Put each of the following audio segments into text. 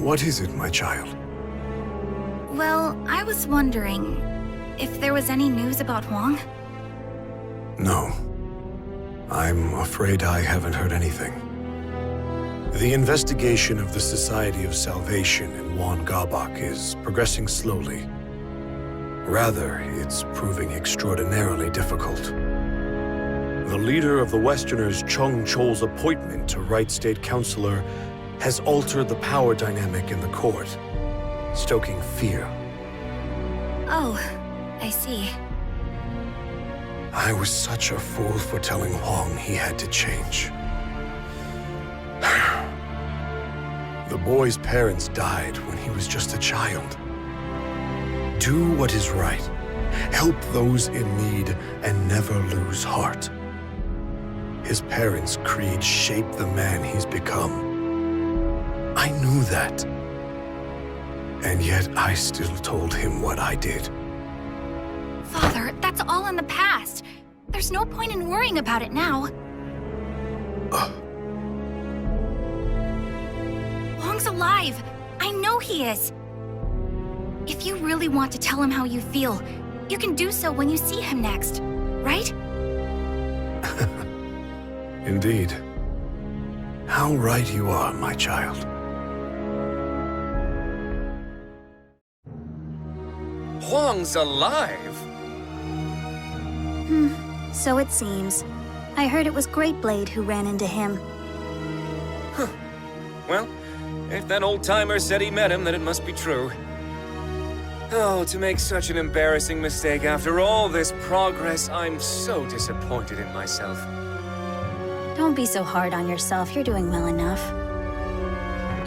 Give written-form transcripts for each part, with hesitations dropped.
What is it, my child? Well, I was wondering if there was any news about Hwang? No. I'm afraid I haven't heard anything. The investigation of the Society of Salvation in Wan Gabak is progressing slowly. Rather, it's proving extraordinarily difficult. The leader of the Westerners, Chung Chol's appointment to Right State Councilor has altered the power dynamic in the court, stoking fear. Oh, I see. I was such a fool for telling Hwang he had to change. The boy's parents died when he was just a child. Do what is right. Help those in need and never lose heart. His parents' creed shaped the man he's become. I knew that. And yet I still told him what I did. Father, that's all in the past. There's no point in worrying about it now. Hwang's alive. I know he is. If you really want to tell him how you feel, you can do so when you see him next, right? Indeed. How right you are, my child. Hwang's alive? So it seems. I heard it was Greatblade who ran into him. Well, if that old-timer said he met him, then it must be true. Oh, to make such an embarrassing mistake after all this progress, I'm so disappointed in myself. Don't be so hard on yourself, you're doing well enough.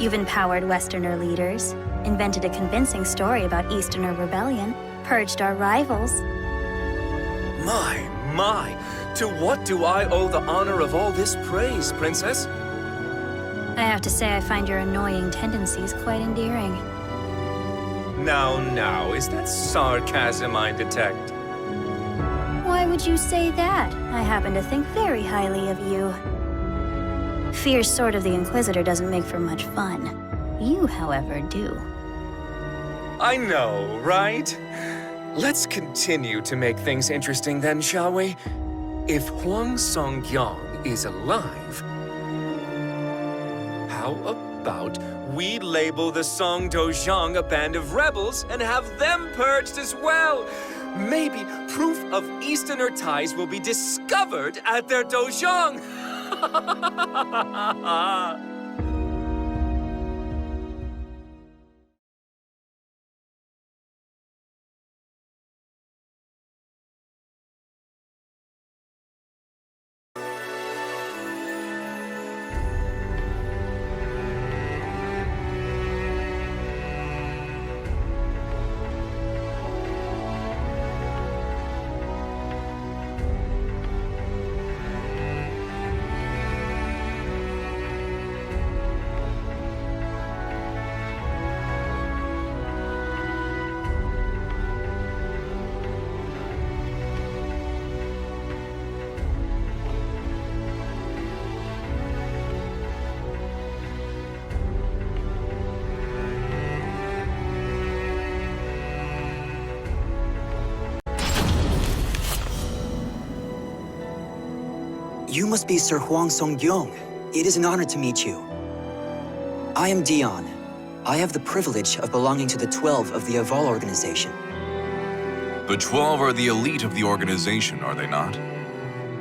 You've empowered Westerner leaders, invented a convincing story about Easterner rebellion, purged our rivals. My, to what do I owe the honor of all this praise, Princess? I have to say I find your annoying tendencies quite endearing. Now, is that sarcasm I detect? Why would you say that? I happen to think very highly of you. Fierce Sword of the Inquisitor doesn't make for much fun. You, however, do. I know, right? Let's continue to make things interesting then, shall we? If Hwang Song-gyong is alive, how about we label the Song Dojang a band of rebels and have them purged as well? Maybe proof of Easterner ties will be discovered at their Dojang! You must be Sir Hwang Song-gyong. It is an honor to meet you. I am Dion. I have the privilege of belonging to the 12 of the Aval organization. The 12 are the elite of the organization, are they not?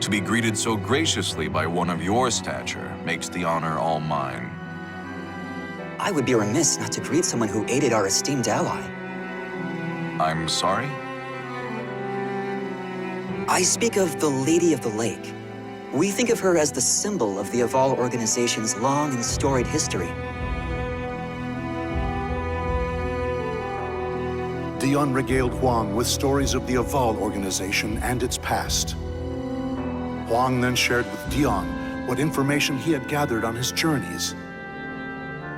To be greeted so graciously by one of your stature makes the honor all mine. I would be remiss not to greet someone who aided our esteemed ally. I'm sorry? I speak of the Lady of the Lake. We think of her as the symbol of the Aval organization's long and storied history. Dion regaled Hwang with stories of the Aval organization and its past. Hwang then shared with Dion what information he had gathered on his journeys.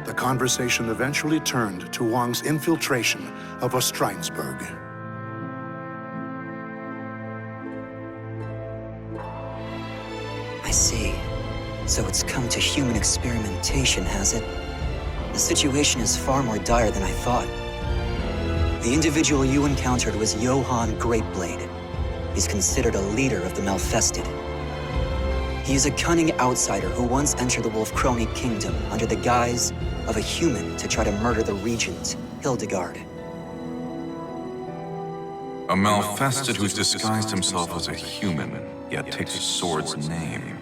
The conversation eventually turned to Hwang's infiltration of Ostrheinsburg. I see. So it's come to human experimentation, has it? The situation is far more dire than I thought. The individual you encountered was Johann Greatblade. He's considered a leader of the Malfested. He is a cunning outsider who once entered the Wolf-Crony Kingdom under the guise of a human to try to murder the regent, Hildegard. A Malfested who's disguised himself as a human, yet takes a sword's name.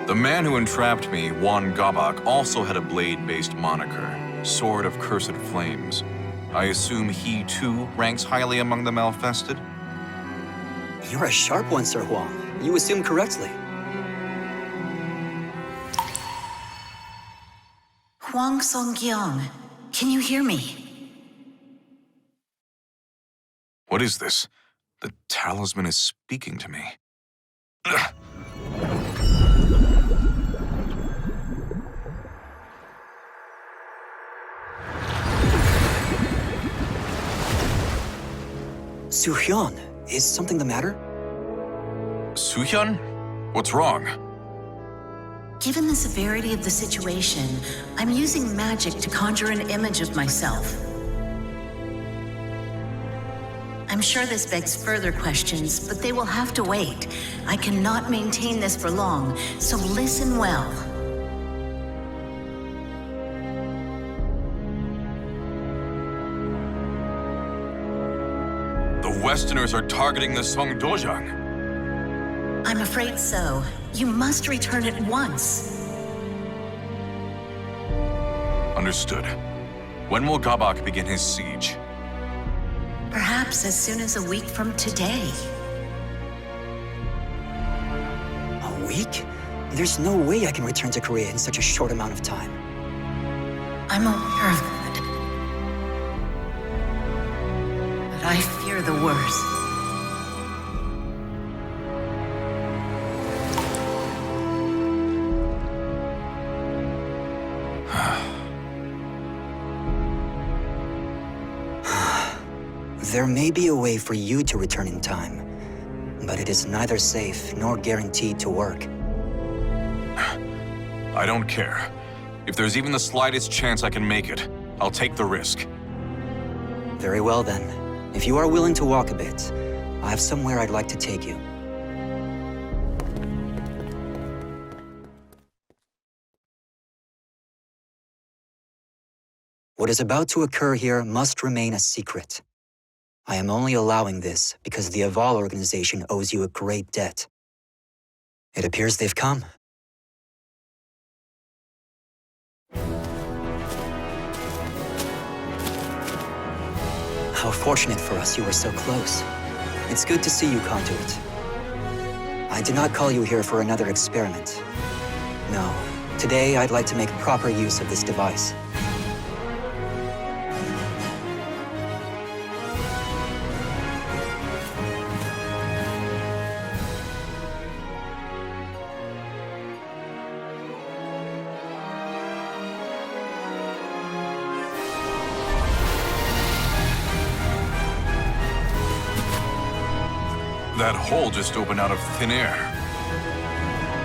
The man who entrapped me, Hwang Gabak, also had a blade-based moniker, Sword of Cursed Flames. I assume he, too, ranks highly among the Malfested? You're a sharp one, Sir Hwang. You assume correctly. Hwang Song-gyong, can you hear me? What is this? The talisman is speaking to me. Soo-hyun, is something the matter? Soo-hyun? What's wrong? Given the severity of the situation, I'm using magic to conjure an image of myself. I'm sure this begs further questions, but they will have to wait. I cannot maintain this for long, so listen well. The Westerners are targeting the Song Dojang. I'm afraid so. You must return at once. Understood. When will Gabak begin his siege? Perhaps as soon as a week from today. A week? There's no way I can return to Korea in such a short amount of time. I'm aware of that. But I fear the worst. There may be a way for you to return in time, but it is neither safe nor guaranteed to work. I don't care. If there's even the slightest chance I can make it, I'll take the risk. Very well then. If you are willing to walk a bit, I have somewhere I'd like to take you. What is about to occur here must remain a secret. I am only allowing this because the Aval organization owes you a great debt. It appears they've come. How fortunate for us you were so close. It's good to see you, Conduit. I did not call you here for another experiment. No, today I'd like to make proper use of this device. That hole just opened out of thin air.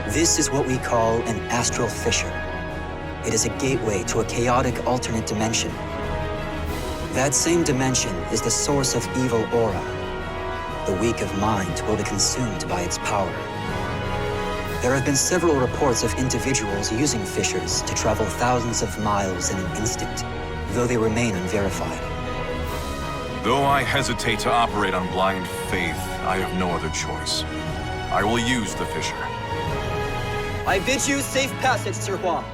This is what we call an astral fissure. It is a gateway to a chaotic alternate dimension. That same dimension is the source of evil aura. The weak of mind will be consumed by its power. There have been several reports of individuals using fissures to travel thousands of miles in an instant, though they remain unverified. Though I hesitate to operate on blind faith, I have no other choice. I will use the fissure. I bid you safe passage, Sir Hwang.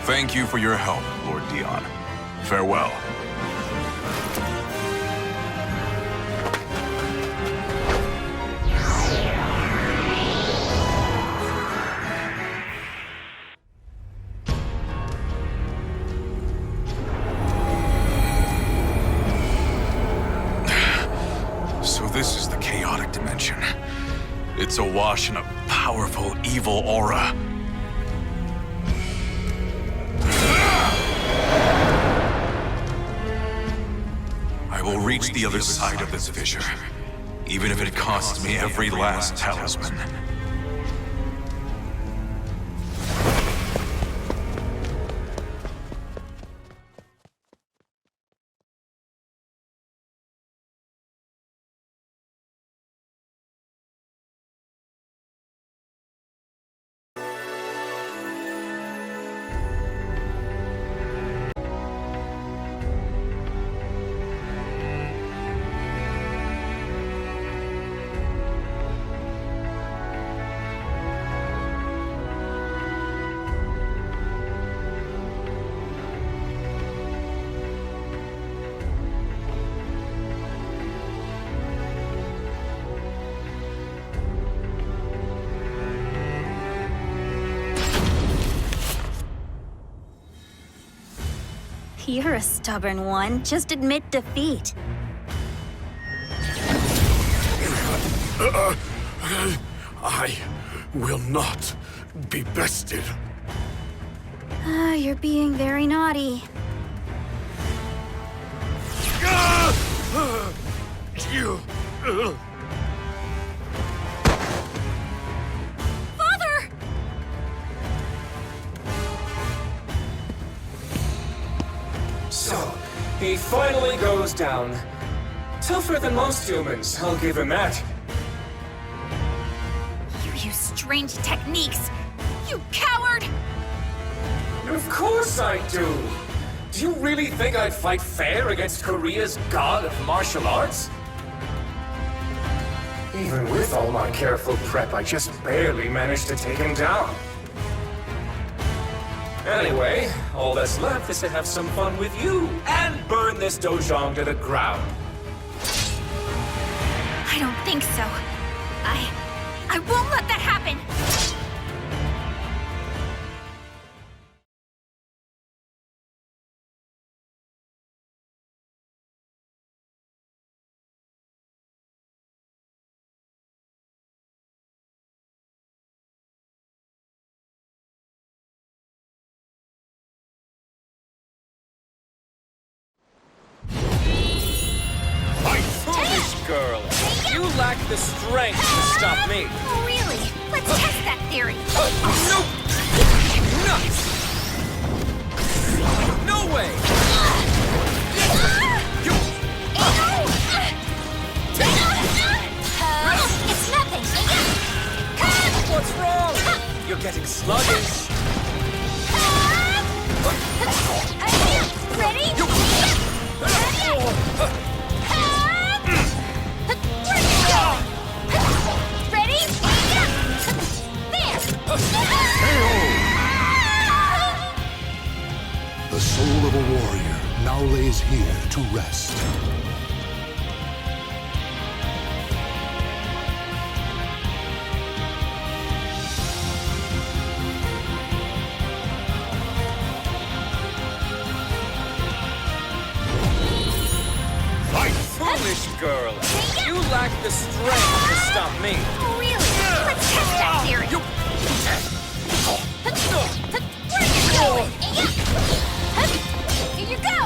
Thank you for your help, Lord Dion. Farewell. This is the chaotic dimension. It's awash in a powerful, evil aura. I will reach the other side of this fissure, even if it costs me every last talisman. You're a stubborn one. Just admit defeat. I will not be bested. You're being very naughty. You. Father! So, he finally goes down. Tougher than most humans, I'll give him that. You use strange techniques. You coward! Of course I do! Do you really think I'd fight fair against Korea's god of martial arts? Even with all my careful prep, I just barely managed to take him down. Anyway, all that's left is to have some fun with you and burn this dojang to the ground. I don't think so. I won't let that happen! Foolish girl! You lack the strength to stop me! Oh, really? Let's test that theory. No! Nuts! No way! It's nothing. What's wrong? You're getting sluggish. Ready? Ready? There! The soul of a warrior now lays here to rest. Foolish girl! You lack the strength to stop me! Oh, really? Let's test that theory. Where are you going? Here you go!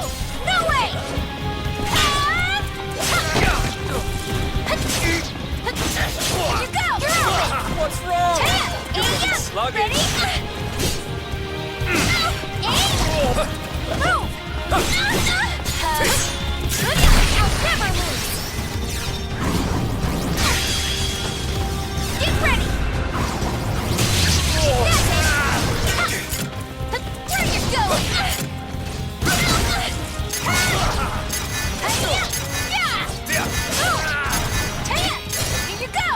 No way! Here you go! You're out! What's wrong? You're getting Ready? sluggish. Move! I'll never lose! Get ready! Where you going? Here you go!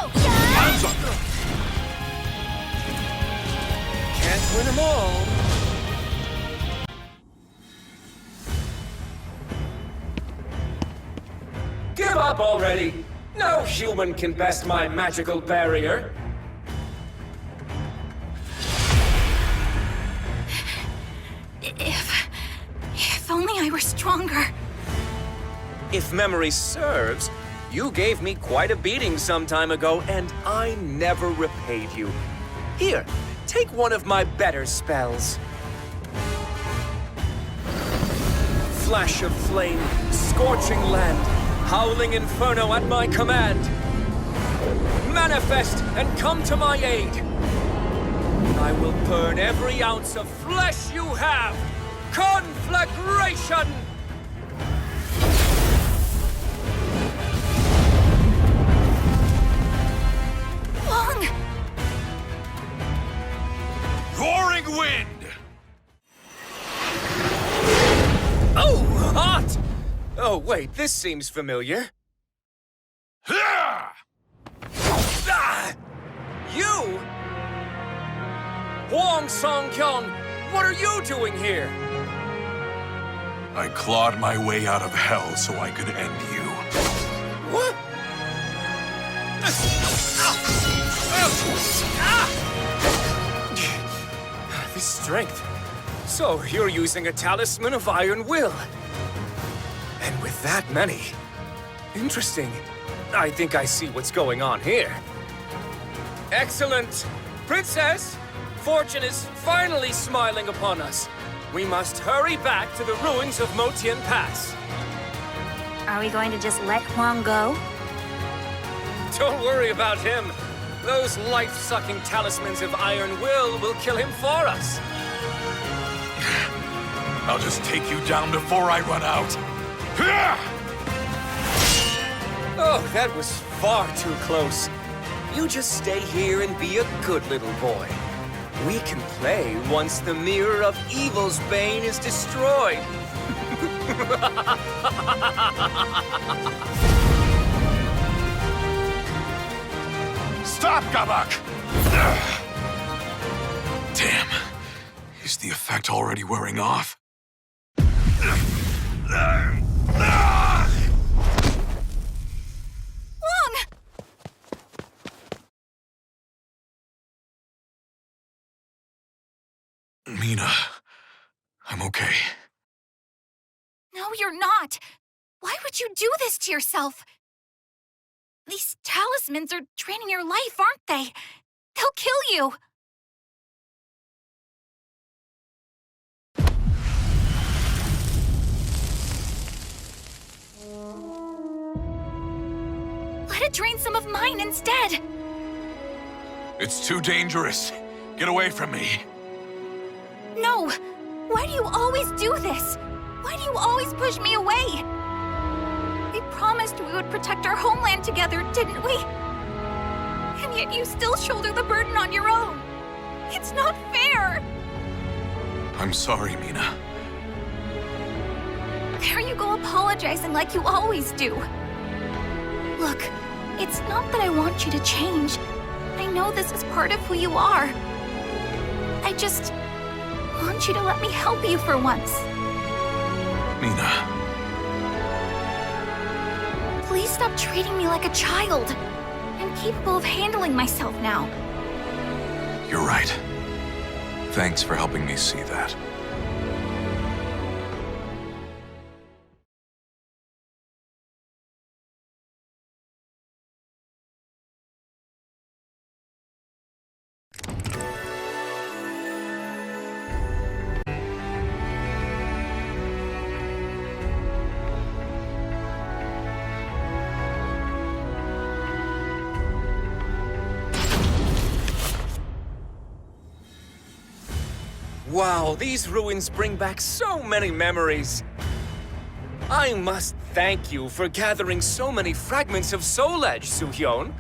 Can't win them all. Give up already! No human can best my magical barrier. If only I were stronger. If memory serves, you gave me quite a beating some time ago, and I never repaid you. Here, take one of my better spells. Flash of flame, scorching land, howling inferno at my command. Manifest and come to my aid. I will burn every ounce of flesh you have. Conflagration! Hwang! Roaring wind! Oh, hot! Oh, wait, this seems familiar. Ah! You? Hwang Song-kyung, what are you doing here? I clawed my way out of hell so I could end you. What? This strength. So you're using a talisman of iron will. And with that many. Interesting. I think I see what's going on here. Excellent! Princess! Fortune is finally smiling upon us. We must hurry back to the ruins of Motian Pass. Are we going to just let Hwang go? Don't worry about him. Those life-sucking talismans of iron will kill him for us. I'll just take you down before I run out. Oh, that was far too close. You just stay here and be a good little boy. We can play once the Mirror of Evil's Bane is destroyed. Stop, Gabak! Damn. Is the effect already wearing off? Hwang! Mina, I'm okay. No, you're not. Why would you do this to yourself? These talismans are draining your life, aren't they? They'll kill you. Let it drain some of mine instead. It's too dangerous. Get away from me. No! Why do you always do this? Why do you always push me away? We promised we would protect our homeland together, didn't we? And yet you still shoulder the burden on your own. It's not fair! I'm sorry, Mina. There you go apologizing like you always do. Look, it's not that I want you to change. I know this is part of who you are. I just want you to let me help you for once. Mina. Please stop treating me like a child. I'm capable of handling myself now. You're right. Thanks for helping me see that. Wow, these ruins bring back so many memories. I must thank you for gathering so many fragments of Soul Edge, Soo-hyun.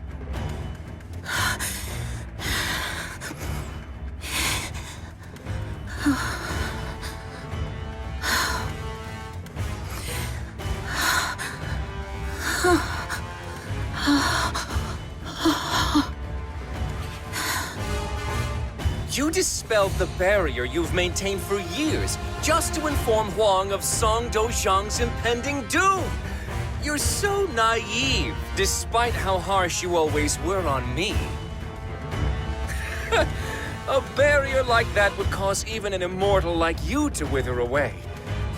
You dispelled the barrier you've maintained for years just to inform Hwang of Song Dozhang's impending doom. You're so naive, despite how harsh you always were on me. A barrier like that would cause even an immortal like you to wither away.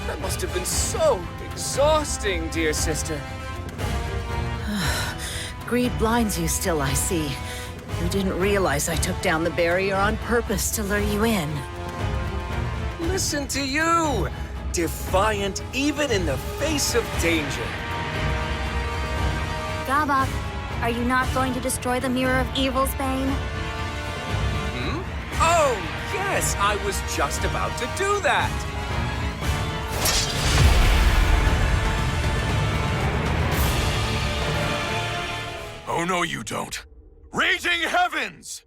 That must have been so exhausting, dear sister. Greed blinds you still, I see. You didn't realize I took down the barrier on purpose to lure you in. Listen to you! Defiant even in the face of danger. Gabak, are you not going to destroy the Mirror of Evil's Bane? Oh, yes, I was just about to do that. Oh, no, you don't. Raging heavens!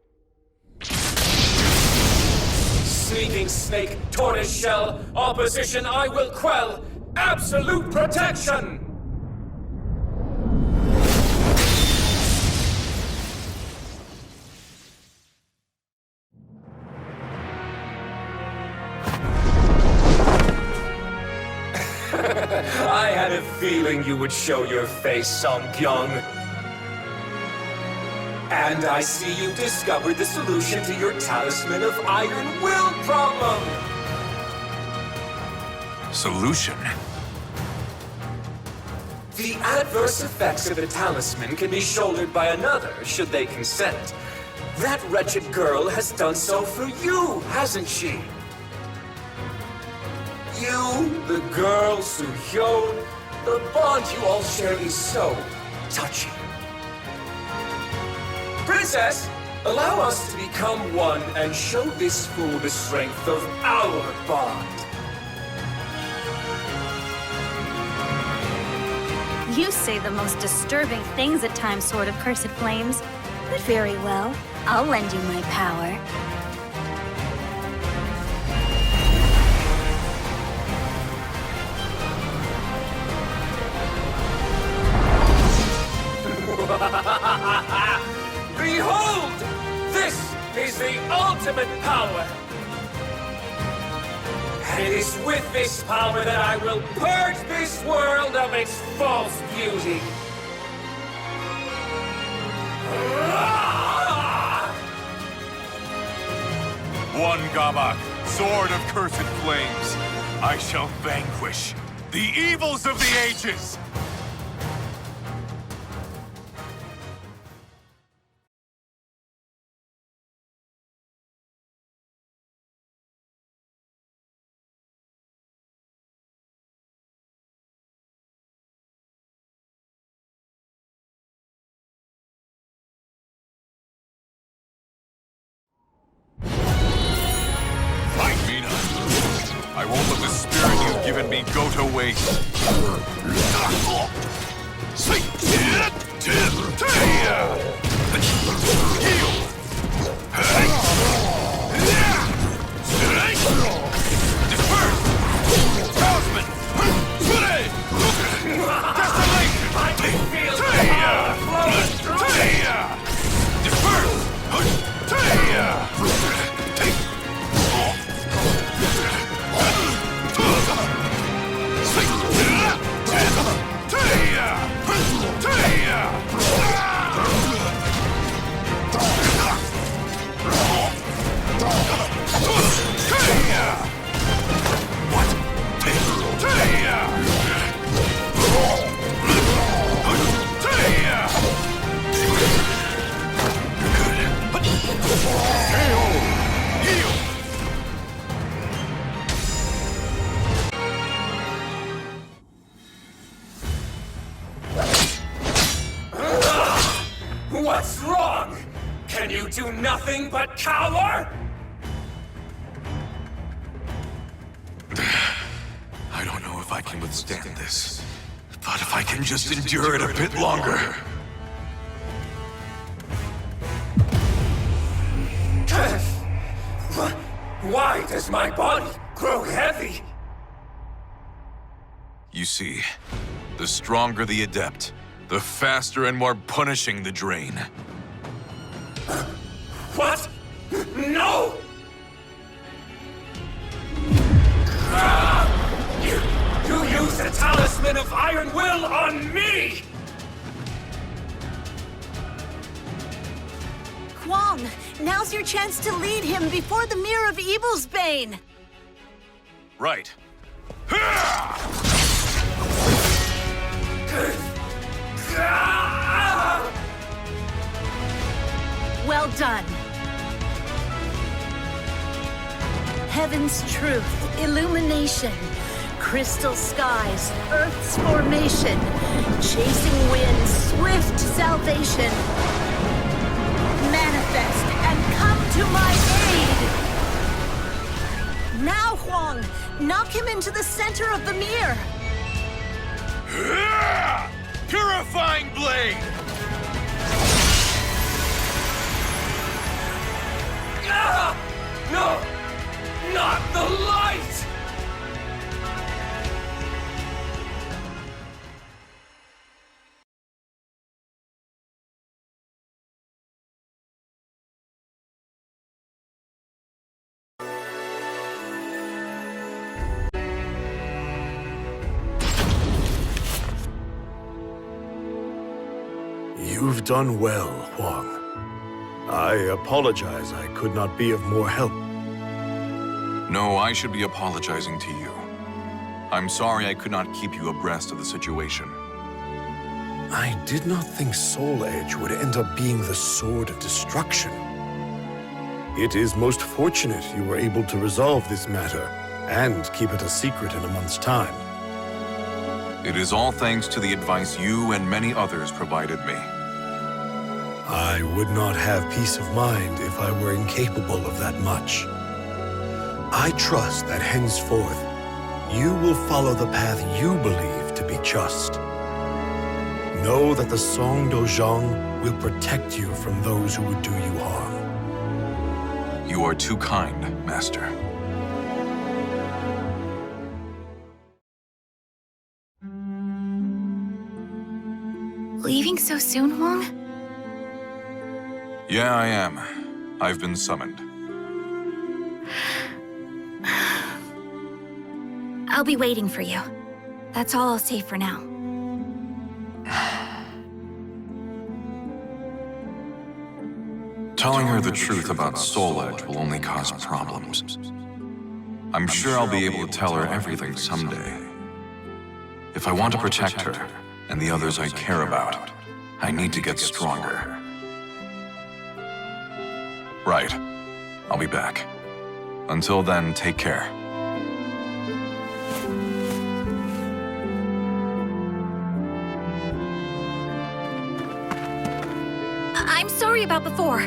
Sneaking snake, tortoise shell, opposition I will quell. Absolute protection! I had a feeling you would show your face, Song-kyung. And I see you've discovered the solution to your Talisman of Iron Will problem! Solution? The adverse effects of the talisman can be shouldered by another, should they consent. That wretched girl has done so for you, hasn't she? You, the girl, Soo-hyun, the bond you all share is so touching. Princess, allow us to become one and show this fool the strength of our bond. You say the most disturbing things at times, Sword of Cursed Flames. But very well, I'll lend you my power. Behold! This is the ultimate power! And it is with this power that I will purge this world of its false beauty. One Gabak, Sword of Cursed Flames. I shall vanquish the evils of the ages! I won't let the spirit you've given me go to waste. What's wrong? Can you do nothing but cower? I don't know if I can withstand this, but if I can just endure it a bit longer. Why does my body grow heavy? You see, the stronger the adept, the faster and more punishing the drain. What? No! You use the talisman of Iron Will on me! Hwang, now's your chance to lead him before the Mirror of Evil's Bane. Right. Well done. Heaven's truth, illumination, crystal skies, Earth's formation, chasing winds, swift salvation. Manifest and come to my aid! Now, Hwang, knock him into the center of the mirror. Purifying blade! No! Not the light! You've done well, Hwang. I apologize I could not be of more help. No, I should be apologizing to you. I'm sorry I could not keep you abreast of the situation. I did not think Soul Edge would end up being the sword of destruction. It is most fortunate you were able to resolve this matter and keep it a secret in a month's time. It is all thanks to the advice you and many others provided me. I would not have peace of mind if I were incapable of that much. I trust that henceforth, you will follow the path you believe to be just. Know that the Song Dojang will protect you from those who would do you harm. You are too kind, Master. Leaving so soon, Hwang? Yeah, I am. I've been summoned. I'll be waiting for you. That's all I'll say for now. Telling her the truth about Soul Edge will only cause problems. I'm sure I'll be able to tell her everything someday. If I want to protect her and the others I care about, I need to get stronger. Right. I'll be back. Until then, take care. I'm sorry about before.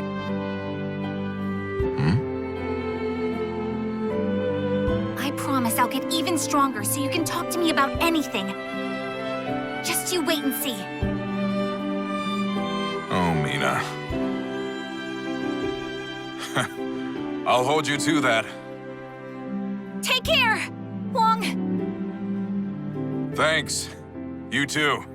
I promise I'll get even stronger so you can talk to me about anything. Just you wait and see. Oh, Mina. I'll hold you to that. Take care, Hwang. Thanks. You too.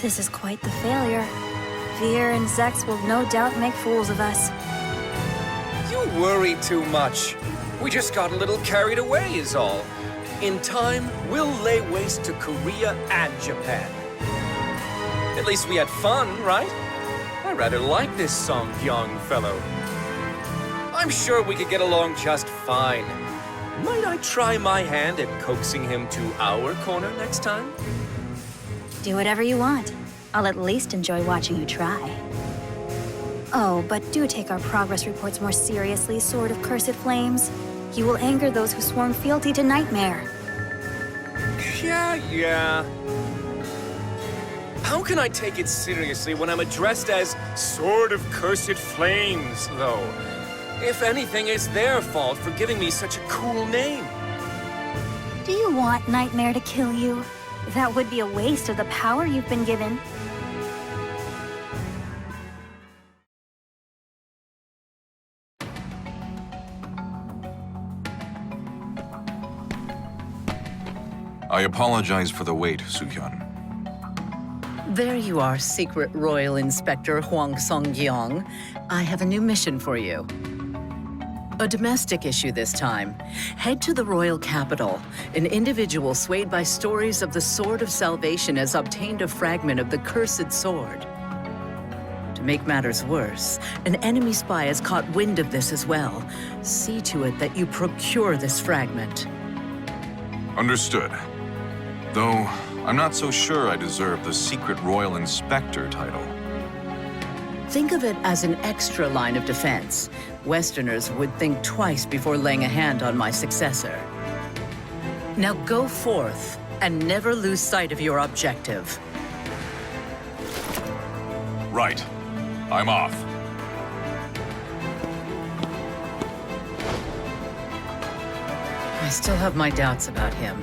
This is quite the failure. Veer and Zex will no doubt make fools of us. You worry too much. We just got a little carried away is all. In time, we'll lay waste to Korea and Japan. At least we had fun, right? I rather like this Song Hwang fellow. I'm sure we could get along just fine. Might I try my hand at coaxing him to our corner next time? Do whatever you want. I'll at least enjoy watching you try. Oh, but do take our progress reports more seriously, Sword of Cursed Flames. You will anger those who sworn fealty to Nightmare. Yeah. How can I take it seriously when I'm addressed as Sword of Cursed Flames, though? If anything, it's their fault for giving me such a cool name. Do you want Nightmare to kill you? That would be a waste of the power you've been given. I apologize for the wait, Soo-hyun. There you are, Secret Royal Inspector Hwang Song-gyong. I have a new mission for you. A domestic issue this time. Head to the royal capital. An individual swayed by stories of the Sword of Salvation has obtained a fragment of the cursed sword. To make matters worse, an enemy spy has caught wind of this as well. See to it that you procure this fragment. Understood. Though, I'm not so sure I deserve the Secret Royal Inspector title. Think of it as an extra line of defense. Westerners would think twice before laying a hand on my successor. Now go forth and never lose sight of your objective. Right. I'm off. I still have my doubts about him.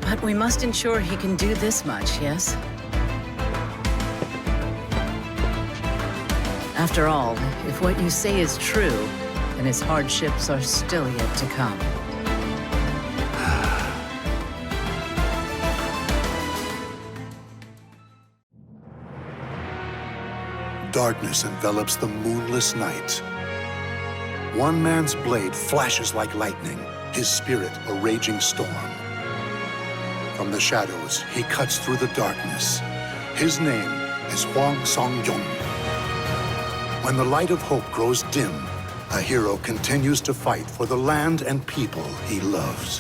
But we must ensure he can do this much, yes? After all, if what you say is true, then his hardships are still yet to come. Darkness envelops the moonless night. One man's blade flashes like lightning, his spirit a raging storm. From the shadows, he cuts through the darkness, His name is Hwang Song-yong. When the light of hope grows dim, a hero continues to fight for the land and people he loves.